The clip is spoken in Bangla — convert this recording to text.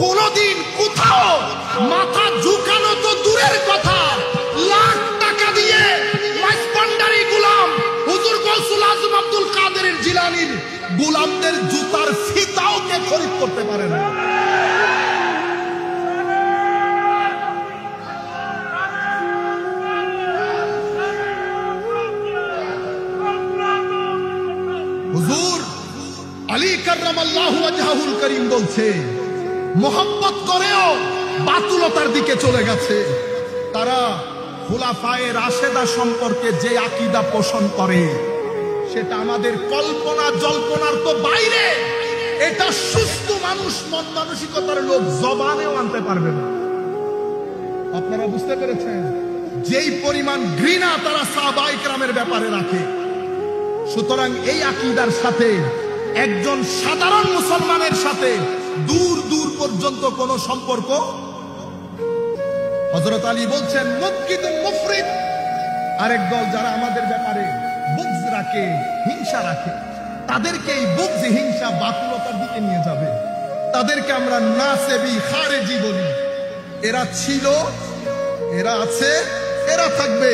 কোনদিন কোথাও মাথা ঝুঁকানো তো দূরের কথা, লাখ টাকা দিয়ে মাইজভান্ডারি গোলাম হুজুর গৌসুল আজম আব্দুল কাদের জিলানীর গোলামদের জুতার ফিতাও কে খরিদ করতে পারে না। হুজুর আলী কাররামাল্লাহু ওয়াজহাহুল করিম বলছে, মোহাম্মত করেও বাতুলতার দিকে চলে গেছে। তারা খুলাফায়ে রাশেদা সম্পর্কে যে আকীদা পোষণ করে সেটা আমাদের কল্পনা জল্পনার তো বাইরে। এটা সুস্থ মানুষ, মন মানসিকতার লোক জবানেও আনতে পারবে না। আপনারা বুঝতে পেরেছেন যেই পরিমাণ ঘৃণা তারা সাহাবায়ে কেরামের ব্যাপারে রাখে। সুতরাং এই আকীদার সাথে একজন সাধারণ মুসলমানের সাথে দূর দূর পর্যন্ত কোন সম্পর্ক। হযরত আলী বলছেন মুবগিদুন মুফরিদ, আরেক দল যারা আমাদের ব্যাপারে বুগজ রাখে, হিংসা রাখে, তাদেরকে এই বুগজ হিংসা বাতুলতার দিকে নিয়ে যাবে। তাদেরকে আমরা নাসেবি খারেজি বলি। এরা ছিল, এরা আছে, এরা থাকবে।